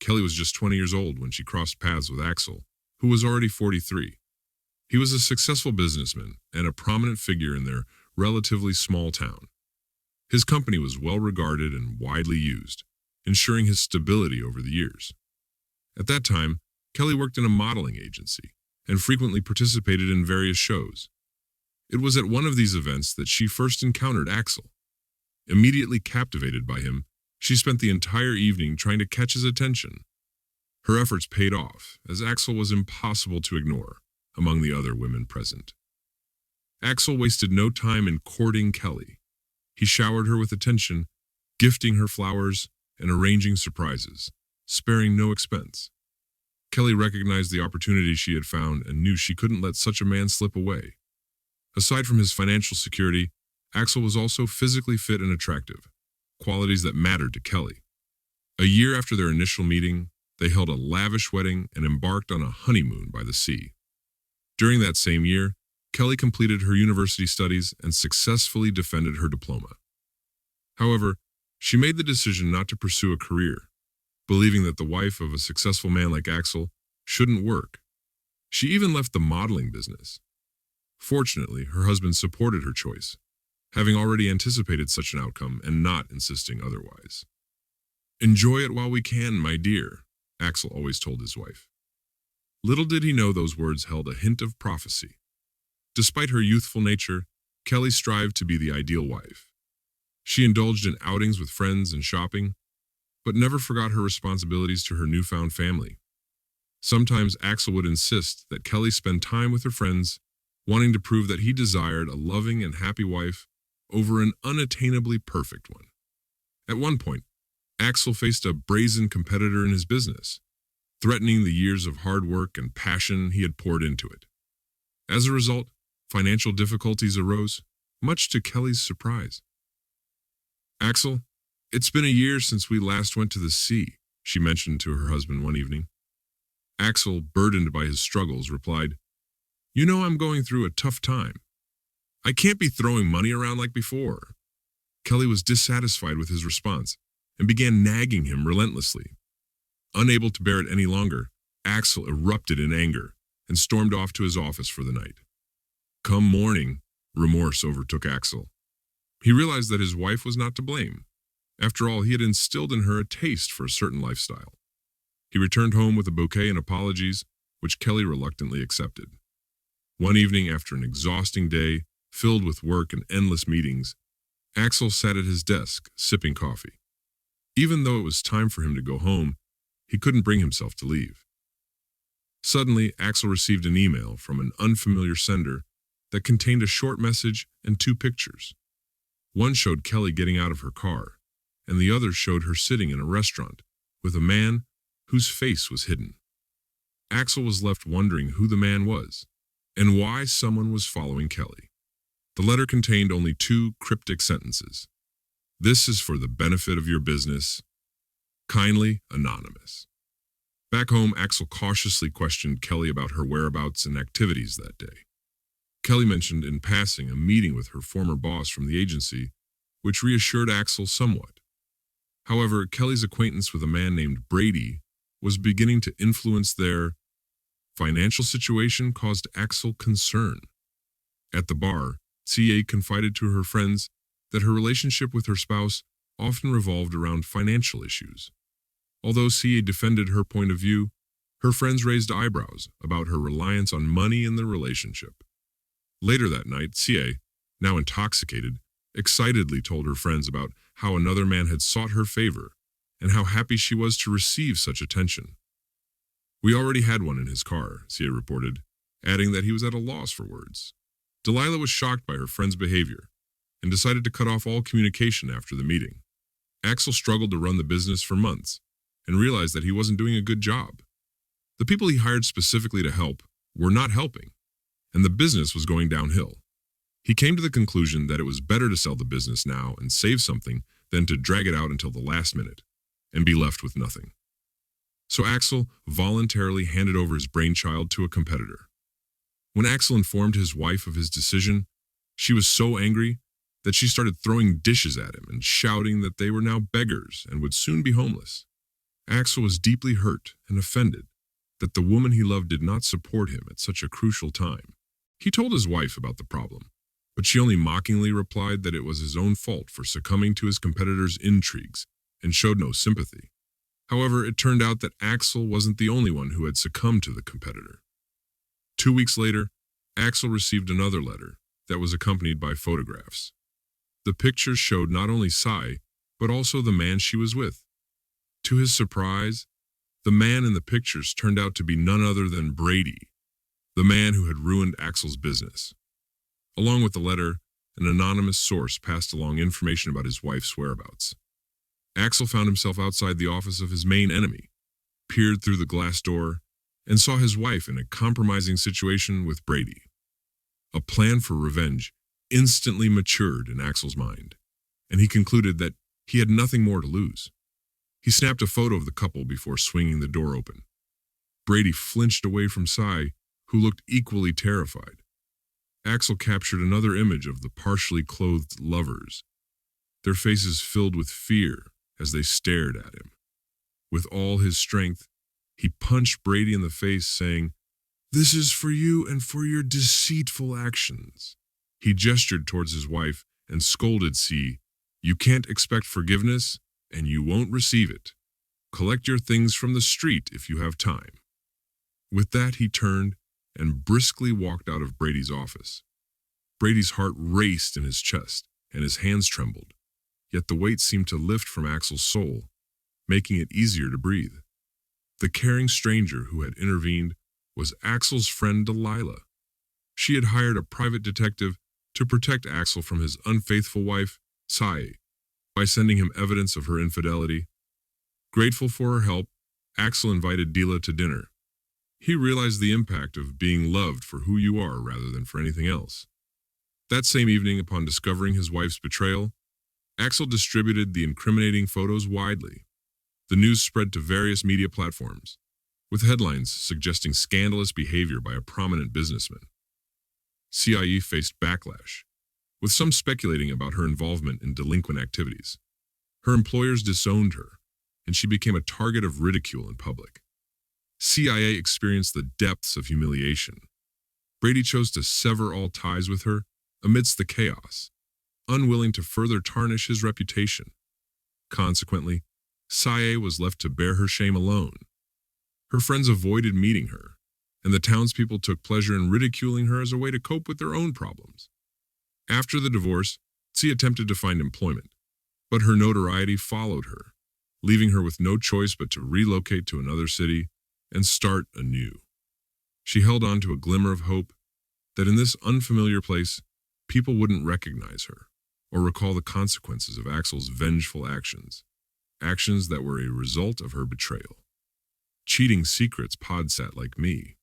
Kelly was just 20 years old when she crossed paths with Axel, who was already 43. He was a successful businessman and a prominent figure in their relatively small town. His company was well regarded and widely used, ensuring his stability over the years. At that time, Kelly worked in a modeling agency and frequently participated in various shows. It was at one of these events that she first encountered Axel. Immediately captivated by him, she spent the entire evening trying to catch his attention. Her efforts paid off, as Axel was impossible to ignore among the other women present. Axel wasted no time in courting Kelly. He showered her with attention, gifting her flowers and arranging surprises, sparing no expense. Kelly recognized the opportunity she had found and knew she couldn't let such a man slip away. Aside from his financial security, Axel was also physically fit and attractive, qualities that mattered to Kelly. A year after their initial meeting, they held a lavish wedding and embarked on a honeymoon by the sea. During that same year, Kelly completed her university studies and successfully defended her diploma. However, she made the decision not to pursue a career, believing that the wife of a successful man like Axel shouldn't work. She even left the modeling business. Fortunately, her husband supported her choice, having already anticipated such an outcome and not insisting otherwise. "Enjoy it while we can, my dear," Axel always told his wife. Little did he know those words held a hint of prophecy. Despite her youthful nature, Kelly strived to be the ideal wife. She indulged in outings with friends and shopping, but never forgot her responsibilities to her newfound family. Sometimes Axel would insist that Kelly spend time with her friends, wanting to prove that he desired a loving and happy wife over an unattainably perfect one. At one point, Axel faced a brazen competitor in his business, threatening the years of hard work and passion he had poured into it. As a result, financial difficulties arose, much to Kelly's surprise. "Axel, it's been a year since we last went to the sea," she mentioned to her husband one evening. Axel, burdened by his struggles, replied, "You know I'm going through a tough time. I can't be throwing money around like before." Kelly was dissatisfied with his response and began nagging him relentlessly. Unable to bear it any longer, Axel erupted in anger and stormed off to his office for the night. Come morning, remorse overtook Axel. He realized that his wife was not to blame. After all, he had instilled in her a taste for a certain lifestyle. He returned home with a bouquet and apologies, which Kelly reluctantly accepted. One evening, after an exhausting day filled with work and endless meetings, Axel sat at his desk, sipping coffee. Even though it was time for him to go home, he couldn't bring himself to leave. Suddenly, Axel received an email from an unfamiliar sender that contained a short message and two pictures. One showed Kelly getting out of her car, and the other showed her sitting in a restaurant with a man whose face was hidden. Axel was left wondering who the man was and why someone was following Kelly. The letter contained only two cryptic sentences. "This is for the benefit of your business. Kindly, Anonymous." Back home, Axel cautiously questioned Kelly about her whereabouts and activities that day. Kelly mentioned in passing a meeting with her former boss from the agency, which reassured Axel somewhat. However, Kelly's acquaintance with a man named Brady was beginning to influence their financial situation caused Axel concern. At the bar, CA confided to her friends that her relationship with her spouse often revolved around financial issues. Although CA defended her point of view, her friends raised eyebrows about her reliance on money in the relationship. Later that night, CA, now intoxicated, excitedly told her friends about how another man had sought her favor and how happy she was to receive such attention. "We already had one in his car," CA reported, adding that he was at a loss for words. Delilah was shocked by her friend's behavior and decided to cut off all communication after the meeting. Axel struggled to run the business for months and realized that he wasn't doing a good job. The people he hired specifically to help were not helping, and the business was going downhill. He came to the conclusion that it was better to sell the business now and save something than to drag it out until the last minute and be left with nothing. So Axel voluntarily handed over his brainchild to a competitor. When Axel informed his wife of his decision, she was so angry that she started throwing dishes at him and shouting that they were now beggars and would soon be homeless. Axel was deeply hurt and offended that the woman he loved did not support him at such a crucial time. He told his wife about the problem, but she only mockingly replied that it was his own fault for succumbing to his competitor's intrigues and showed no sympathy. However, it turned out that Axel wasn't the only one who had succumbed to the competitor. 2 weeks later, Axel received another letter that was accompanied by photographs. The pictures showed not only Sai, but also the man she was with. To his surprise, the man in the pictures turned out to be none other than Brady, the man who had ruined Axel's business. Along with the letter, an anonymous source passed along information about his wife's whereabouts. Axel found himself outside the office of his main enemy, peered through the glass door, and saw his wife in a compromising situation with Brady. A plan for revenge instantly matured in Axel's mind, and he concluded that he had nothing more to lose. He snapped a photo of the couple before swinging the door open. Brady flinched away from Sai, who looked equally terrified. Axel captured another image of the partially clothed lovers, their faces filled with fear as they stared at him. With all his strength, he punched Brady in the face, saying, "This is for you and for your deceitful actions." He gestured towards his wife and scolded C, "You can't expect forgiveness, and you won't receive it. Collect your things from the street if you have time." With that, he turned and briskly walked out of Brady's office. Brady's heart raced in his chest, and his hands trembled, yet the weight seemed to lift from Axel's soul, making it easier to breathe. The caring stranger who had intervened was Axel's friend Delilah. She had hired a private detective to protect Axel from his unfaithful wife, Sai, by sending him evidence of her infidelity. Grateful for her help, Axel invited Delilah to dinner. He realized the impact of being loved for who you are rather than for anything else. That same evening, upon discovering his wife's betrayal, Axel distributed the incriminating photos widely. The news spread to various media platforms, with headlines suggesting scandalous behavior by a prominent businessman. CIE faced backlash, with some speculating about her involvement in delinquent activities. Her employers disowned her, and she became a target of ridicule in public. CIA experienced the depths of humiliation. Brady chose to sever all ties with her amidst the chaos, unwilling to further tarnish his reputation. Consequently, Saye was left to bear her shame alone. Her friends avoided meeting her, and the townspeople took pleasure in ridiculing her as a way to cope with their own problems. After the divorce, Tsi attempted to find employment, but her notoriety followed her, leaving her with no choice but to relocate to another city and start anew. She held on to a glimmer of hope that in this unfamiliar place, people wouldn't recognize her or recall the consequences of Axel's vengeful actions, actions that were a result of her betrayal. Cheating secrets Podsat like me.